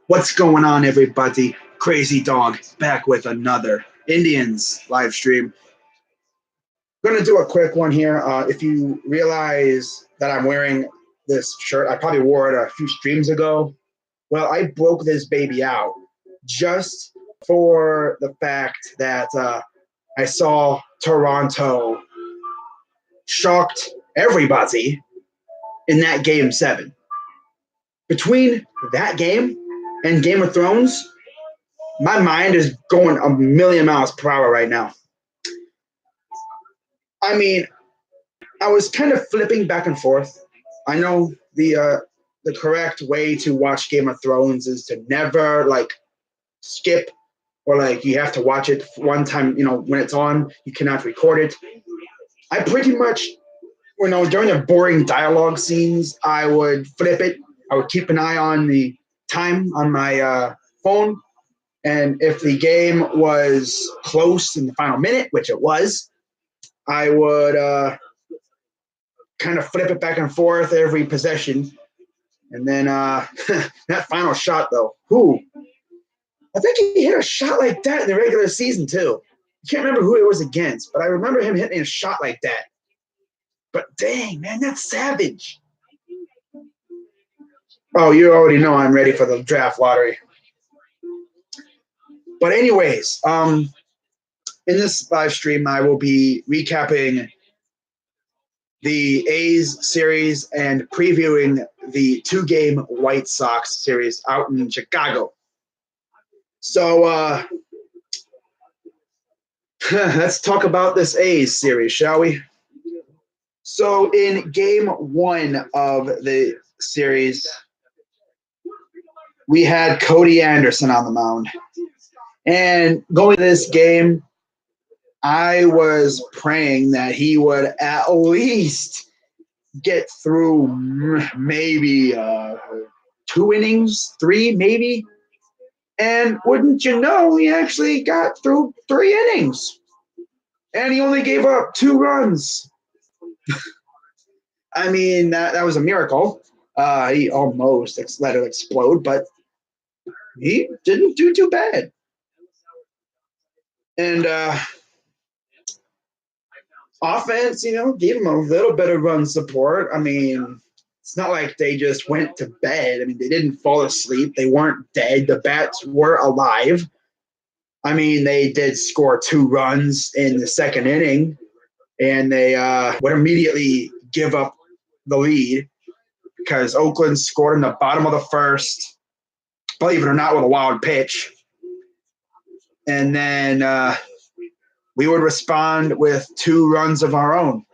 What's going on, everybody? Crazy Dog back with another Indians live stream. I'm going to do a quick one here. If you realize that I'm wearing this shirt, I probably wore it a few streams ago. Well, I broke this baby out just for the fact that I saw Toronto shocked everybody in that game 7. Between that game and Game of Thrones, my mind is going a million miles per hour right now. I mean, I was kind of flipping back and forth. I know the correct way to watch Game of Thrones is to never skip, or you have to watch it one time. When it's on, you cannot record it. I pretty much, during the boring dialogue scenes, I would flip it. I would keep an eye on the time on my phone. And if the game was close in the final minute, which it was, I would kind of flip it back and forth every possession. And then that final shot, though, I think he hit a shot like that in the regular season, too. I can't remember who it was against, but I remember him hitting a shot like that. But dang, man, that's savage. Oh, you already know I'm ready for the draft lottery. But anyways, in this live stream, I will be recapping the A's series and previewing the 2-game White Sox series out in Chicago. So let's talk about this A's series, shall we? So in game 1 of the series, we had Cody Anderson on the mound. And going to this game, I was praying that he would at least get through maybe 2 innings, 3 maybe. And wouldn't you know, he actually got through 3 innings. And he only gave up 2 runs. I mean, that was a miracle. He almost let it explode, but he didn't do too bad. And offense, gave him a little bit of run support. I mean, it's not like they just went to bed. I mean, they didn't fall asleep. They weren't dead. The bats were alive. I mean, they did score 2 runs in the 2nd inning, and they would immediately give up the lead because Oakland scored in the bottom of the 1st, believe it or not, with a wild pitch. And then we would respond with 2 runs of our own,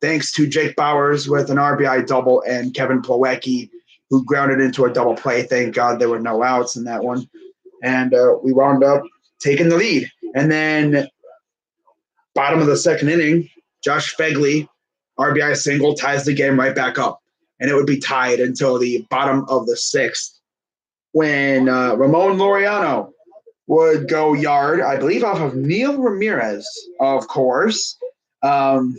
thanks to Jake Bauers with an RBI double and Kevin Plawecki, who grounded into a double play. Thank God there were no outs in that one. And we wound up taking the lead. And then bottom of the 2nd inning, Josh Phegley, RBI single, ties the game right back up. And it would be tied until the bottom of the 6th when Ramon Laureano would go yard, I believe, off of Neil Ramirez, of course. Of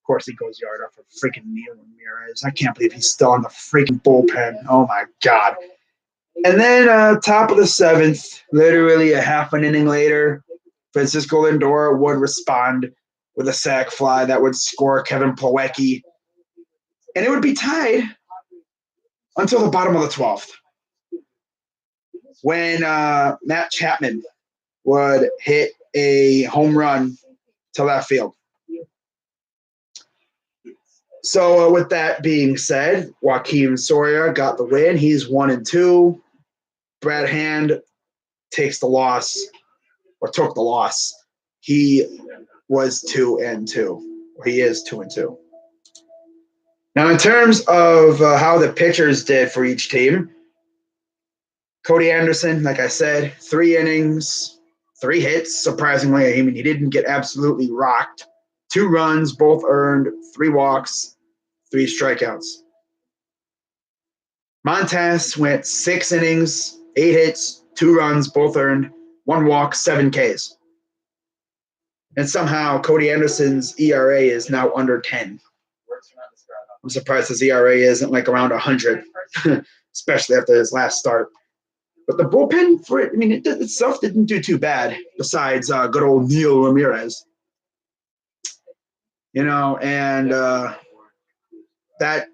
course he goes yard off of freaking Neil Ramirez. I can't believe he's still on the freaking bullpen. Oh, my God. And then top of the 7th, literally a half an inning later, Francisco Lindor would respond with a sac fly that would score Kevin Plawecki. And it would be tied until the bottom of the 12th when Matt Chapman would hit a home run to left field. So with that being said, Joakim Soria got the win. He's 1-2. Brad Hand takes the loss, or took the loss. He was 2-2. He is 2-2. Now, in terms of how the pitchers did for each team, Cody Anderson, like I said, 3 innings, 3 hits. Surprisingly, I mean, he didn't get absolutely rocked. 2 runs, both earned, 3 walks, 3 strikeouts. Montas went 6 innings, 8 hits, 2 runs, both earned, 1 walk, 7 Ks. And somehow Cody Anderson's ERA is now under 10. I'm surprised his ERA isn't like around 100, especially after his last start. But the bullpen for it, I mean, it itself didn't do too bad. Besides good old Neil Ramirez, and that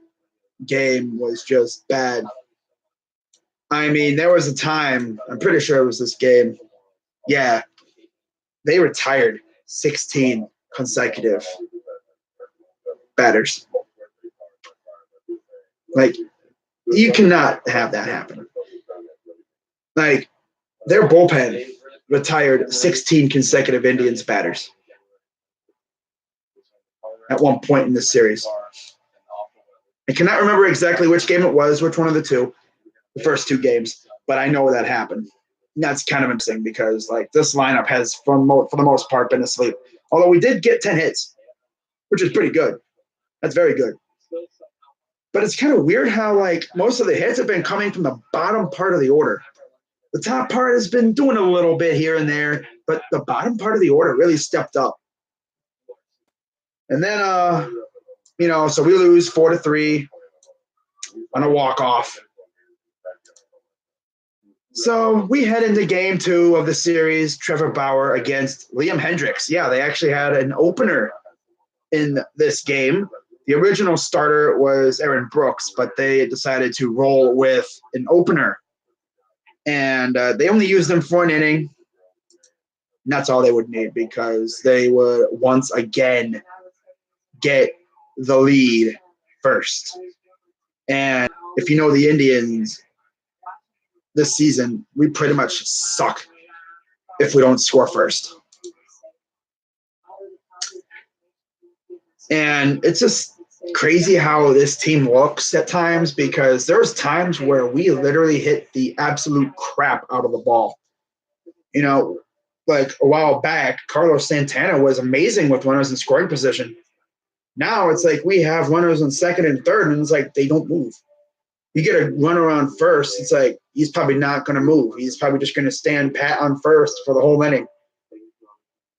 game was just bad. I mean, there was a time, I'm pretty sure it was this game. Yeah, they retired 16 consecutive batters. Like, you cannot have that happen. Like, their bullpen retired 16 consecutive Indians batters at one point in this series. I cannot remember exactly which game it was, which one of the first two games, but I know that happened. And that's kind of interesting because like this lineup has, for the most part, been asleep. Although we did get 10 hits, which is pretty good. That's very good. But it's kind of weird how like most of the hits have been coming from the bottom part of the order. The top part has been doing a little bit here and there, but the bottom part of the order really stepped up. And then, so we lose 4-3 on a walk-off. So we head into game 2 of the series, Trevor Bauer against Liam Hendriks. Yeah, they actually had an opener in this game. The original starter was Aaron Brooks, but they decided to roll with an opener. And they only used him for an inning. And that's all they would need because they would once again get the lead first. And if you know the Indians this season, we pretty much suck if we don't score first. And it's just crazy how this team looks at times because there's times where we literally hit the absolute crap out of the ball. Like a while back, Carlos Santana was amazing with runners in scoring position. Now it's like we have runners on second and third, and it's like they don't move. You get a runner on first, it's like he's probably not going to move. He's probably just going to stand pat on first for the whole inning,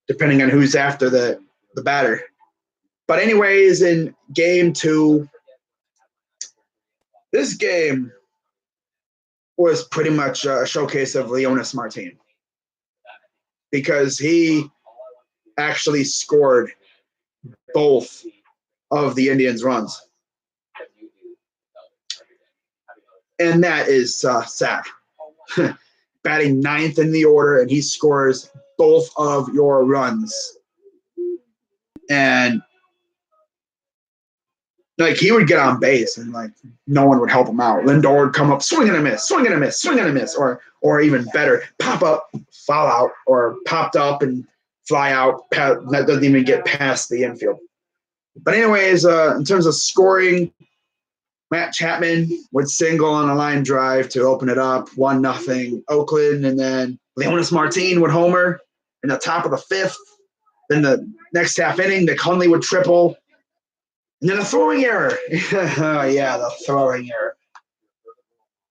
depending on who's after the batter. But anyways, in game 2, this game was pretty much a showcase of Leonys Martin because he actually scored both of the Indians' runs. And that is sad. Batting 9th in the order, and he scores both of your runs. And like he would get on base and like no one would help him out. Lindor would come up, swing and a miss, swing and a miss, swing and a miss, or even better, pop up, foul out, or popped up and fly out. That doesn't even get past the infield. But anyways, in terms of scoring, Matt Chapman would single on a line drive to open it up, 1-0 Oakland, and then Leonys Martin would homer in the top of the 5th. Then the next half inning, Nick Hundley would triple. And then a throwing error. Yeah, the throwing error.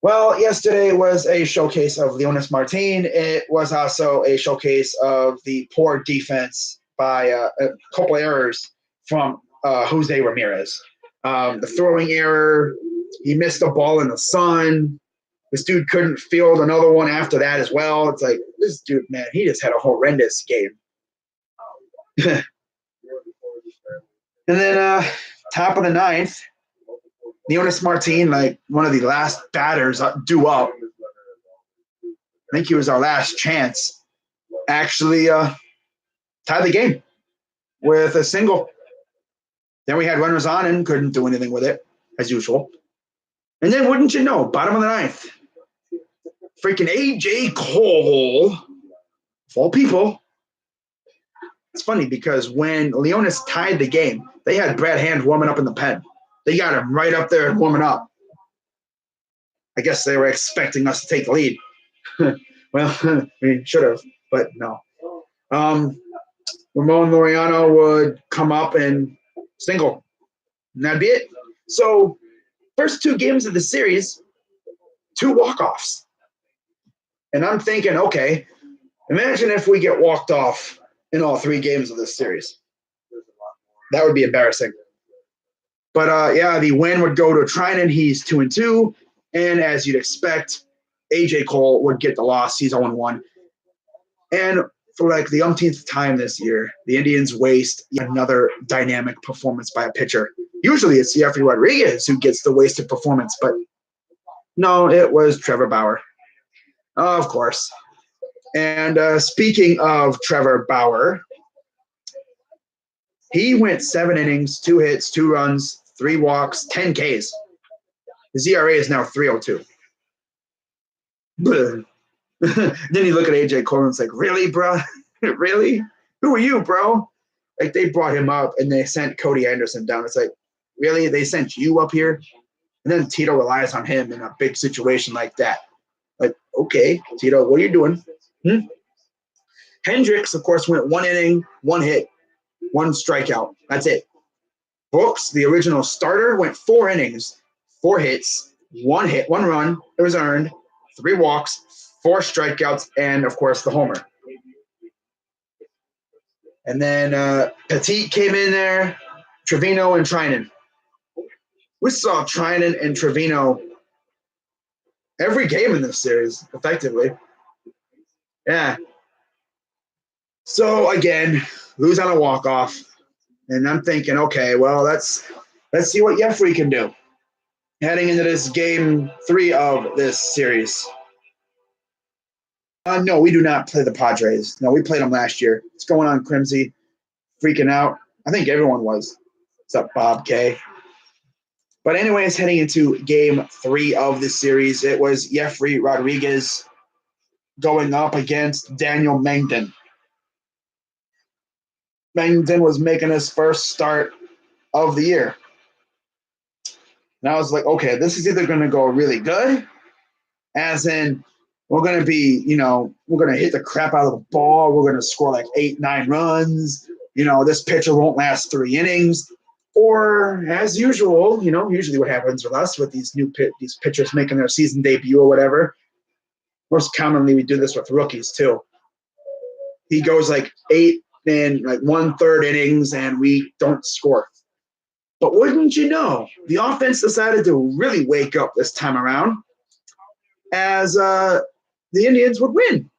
Well, yesterday was a showcase of Leonys Martin. It was also a showcase of the poor defense by a couple errors from Jose Ramirez. The throwing error, he missed a ball in the sun. This dude couldn't field another one after that as well. It's like, this dude, man, he just had a horrendous game. And then top of the 9th, Leonys Martin, like one of the last batters due up. I think he was our last chance. Actually tied the game with a single. Then we had runners on and couldn't do anything with it, as usual. And then, wouldn't you know, bottom of the 9th, freaking A.J. Cole, of all people. It's funny because when Leonys tied the game, they had Brad Hand warming up in the pen. They got him right up there and warming up. I guess they were expecting us to take the lead. Well, we should have, but no. Ramon Laureano would come up and single. And that'd be it. So, first 2 games of the series, 2 walk-offs. And I'm thinking, okay, imagine if we get walked off in all 3 games of this series. That would be embarrassing. But yeah, the win would go to Trinan. He's 2-2. And as you'd expect, AJ Cole would get the loss. He's 0-1. And for like the umpteenth time this year, the Indians waste another dynamic performance by a pitcher. Usually it's Jeffrey Rodriguez who gets the wasted performance, but no, it was Trevor Bauer. Of course. And speaking of Trevor Bauer, he went 7 innings, 2 hits, 2 runs, 3 walks, 10 Ks. His ERA is now 3.02. Then you look at AJ Cole and it's like, really, bro? Really? Who are you, bro? Like, they brought him up and they sent Cody Anderson down. It's like, really? They sent you up here? And then Tito relies on him in a big situation like that. Like, okay, Tito, what are you doing? Hendricks, of course, went 1 inning, 1 hit, 1 strikeout. That's it. Brooks, the original starter, went 4 innings, 4 hits, 1 hit, 1 run. It was earned, 3 walks, 4 strikeouts, and, of course, the homer. And then Petit came in there, Trevino, and Trinan. We saw Trinan and Trevino every game in this series, effectively. Yeah. So, again, lose on a walk-off. And I'm thinking, okay, well, let's see what Jeffrey can do heading into this game 3 of this series. No, we do not play the Padres. No, we played them last year. What's going on, Crimsy? Freaking out. I think everyone was. What's up, Bob K? But anyways, heading into game 3 of this series, it was Jeffrey Rodriguez going up against Daniel Mengden. Mengden was making his first start of the year. And I was like, okay, this is either going to go really good, as in we're going to be, we're going to hit the crap out of the ball. We're going to score like 8-9 runs. This pitcher won't last 3 innings. Or as usual, usually what happens with us with these these pitchers making their season debut or whatever. Most commonly, we do this with rookies too. He goes like 8 and like 1/3 innings, and we don't score. But wouldn't you know, the offense decided to really wake up this time around, as the Indians would win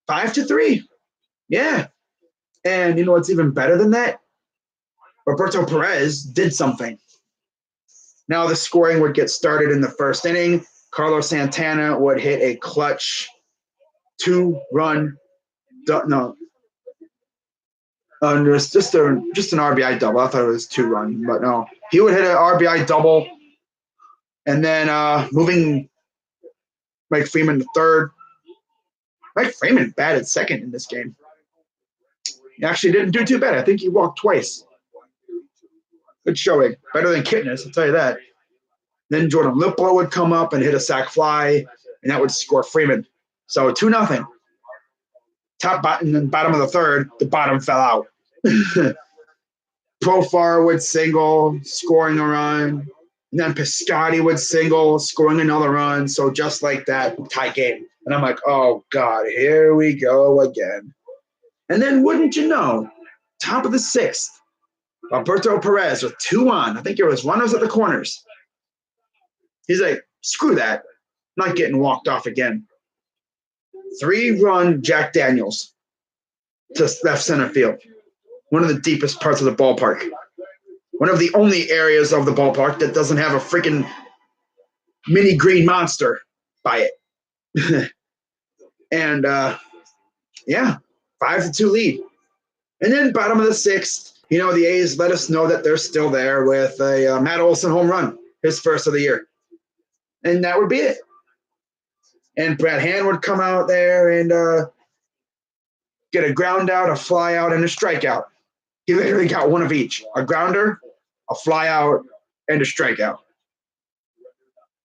5-3. Yeah. And you know what's even better than that? Roberto Perez did something. Now the scoring would get started in the first inning. Carlos Santana would hit a clutch 2-run, just an RBI double. I thought it was 2-run, but no. He would hit an RBI double, and then moving Mike Freeman to third. Mike Freeman batted second in this game. He actually didn't do too bad. I think he walked twice. Good showing. Better than Kitness, I'll tell you that. Then Jordan Liplo would come up and hit a sac fly, and that would score Freeman. So 2-0. Bottom of the third, the bottom fell out. Profar would single, scoring a run. And then Piscotty would single, scoring another run. So just like that, tie game. And I'm like, oh, God, here we go again. And then wouldn't you know, top of the 6th, Alberto Perez with 2 on. I think it was runners at the corners. He's like, screw that. I'm not getting walked off again. 3-run Jack Daniels to left center field. One of the deepest parts of the ballpark. One of the only areas of the ballpark that doesn't have a freaking mini green monster by it. And, yeah, 5-2 lead. And then bottom of the 6th, the A's let us know that they're still there with a Matt Olson home run, his first of the year. And that would be it. And Brad Hand would come out there and get a ground out, a fly out, and a strikeout. He literally got one of each. A grounder, a fly out, and a strikeout.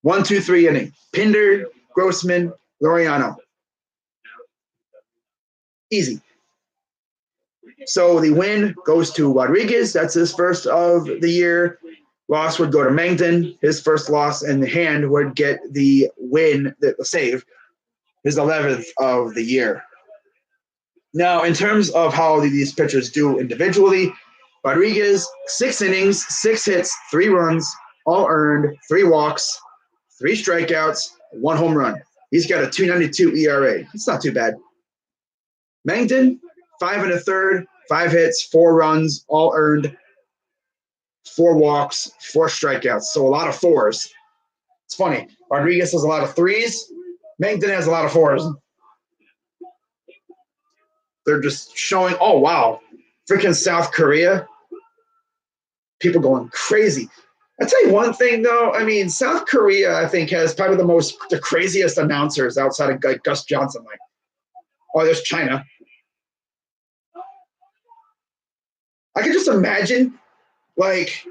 1, 2, 3 inning. Pinder, Grossman, Laureano. Easy. So the win goes to Rodriguez. That's his first of the year. Loss would go to Mengden, his first loss, and the Hand would get the win, the save, his 11th of the year. Now, in terms of how these pitchers do individually, Rodriguez, 6 innings, 6 hits, 3 runs, all earned, 3 walks, 3 strikeouts, 1 home run. He's got a 2.92 ERA. It's not too bad. Mengden, 5 1/3, 5 hits, 4 runs, all earned, 4 walks, 4 strikeouts. So a lot of fours. It's funny. Rodriguez has a lot of threes. Mengden has a lot of fours. They're just showing, oh, wow, freaking South Korea. People going crazy. I'll tell you one thing, though. I mean, South Korea, I think, has probably the craziest announcers outside of like Gus Johnson. Like, oh, there's China. I can just imagine, like,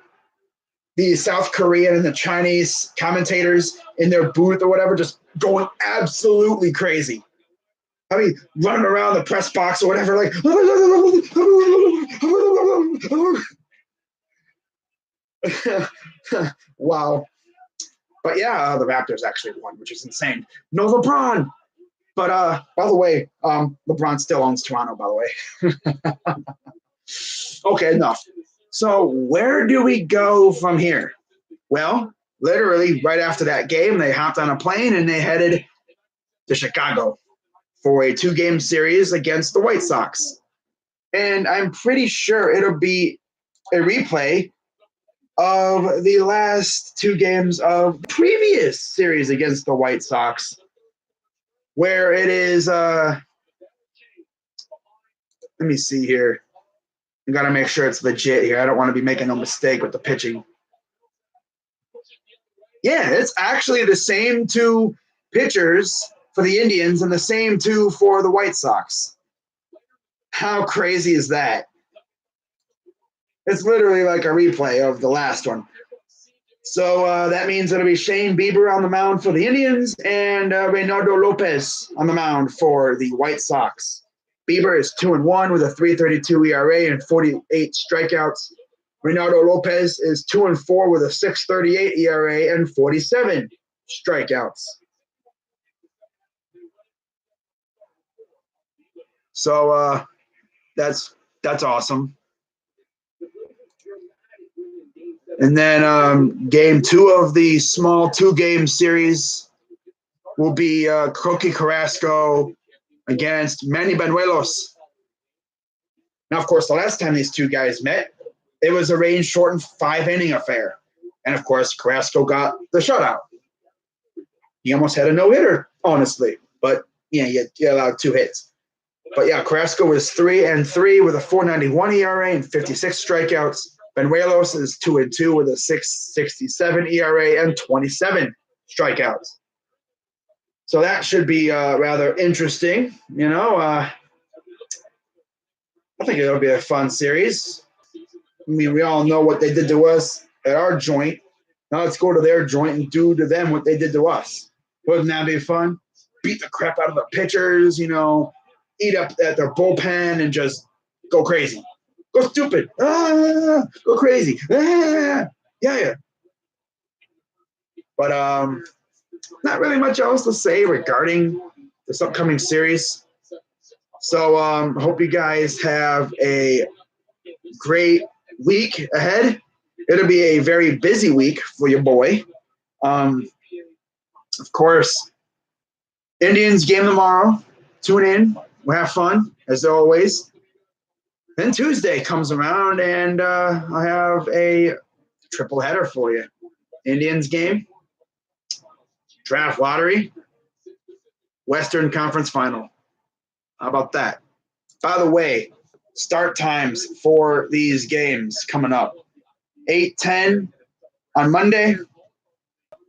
the South Korean and the Chinese commentators in their booth or whatever just going absolutely crazy. I mean, running around the press box or whatever, like, wow. But yeah, the Raptors actually won, which is insane. No LeBron. But by the way, LeBron still owns Toronto, by the way. Okay, enough. So where do we go from here? Well, literally right after that game, they hopped on a plane and they headed to Chicago for a 2-game series against the White Sox. And I'm pretty sure it'll be a replay of the last 2 games of the previous series against the White Sox, where it is, let me see here. I got to make sure it's legit here. I don't want to be making a mistake with the pitching. Yeah, it's actually the same 2 pitchers for the Indians and the same 2 for the White Sox. How crazy is that? It's literally like a replay of the last one. So that means it'll be Shane Bieber on the mound for the Indians and Reynaldo Lopez on the mound for the White Sox. Bieber is 2-1 with a 3.32 ERA and 48 strikeouts. Reynaldo Lopez is 2-4 with a 6.38 ERA and 47 strikeouts. So that's awesome. And then game 2 of the small 2-game series will be Koki Carrasco against Manny Banuelos. Now, of course, the last time these 2 guys met, it was a rain-shortened 5-inning affair. And, of course, Carrasco got the shutout. He almost had a no-hitter, honestly. But, yeah, he allowed 2 hits. But, yeah, Carrasco was 3-3 with a 4.91 ERA and 56 strikeouts. Banuelos is 2-2 with a 6.67 ERA and 27 strikeouts. So that should be rather interesting. You know, I think it'll be a fun series. I mean, we all know what they did to us at our joint. Now let's go to their joint and do to them what they did to us. Wouldn't that be fun? Beat the crap out of the pitchers, you know, eat up at their bullpen and just go crazy. Go stupid. Go crazy. Yeah. But not really much else to say regarding this upcoming series. So hope you guys have a great week ahead. It'll be a very busy week for your boy. Of course, Indians game tomorrow. Tune in. We'll have fun, as always. Then Tuesday comes around, and I have a triple header for you. Indians game, draft lottery, Western Conference final. How about that? By the way, start times for these games coming up. 8:10 on Monday,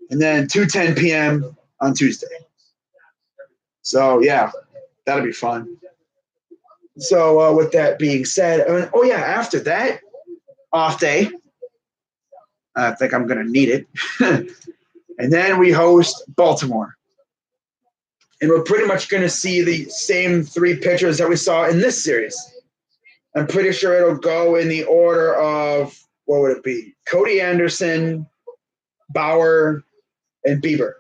and then 2:10 p.m. on Tuesday. So, yeah, that'll be fun. So, with that being said, after that, off day. I think I'm going to need it. And then we host Baltimore. And we're pretty much going to see the same 3 pitchers that we saw in this series. I'm pretty sure it'll go in the order of, what would it be? Cody Anderson, Bauer, and Bieber.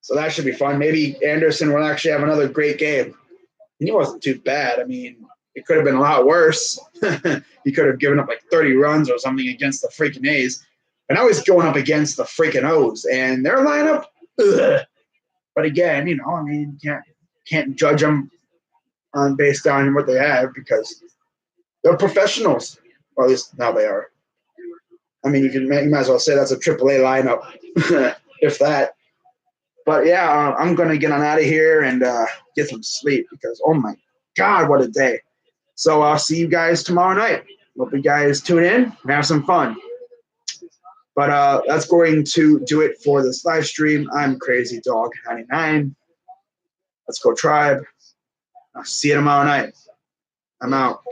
So that should be fun. Maybe Anderson will actually have another great game. And he wasn't too bad. I mean, It could have been a lot worse. He could have given up like 30 runs or something against the freaking A's. And now he's going up against the freaking O's and their lineup. Ugh. But again, I mean, can't judge them on based on what they have because they're professionals. Or at least now they are. I mean, you might as well say that's a AAA lineup, if that. But yeah, I'm gonna get on out of here and get some sleep because oh my God, what a day! So I'll see you guys tomorrow night. Hope you guys tune in and have some fun. But that's going to do it for this live stream. I'm Crazy Dog 99. Let's go Tribe. I'll see you tomorrow night. I'm out.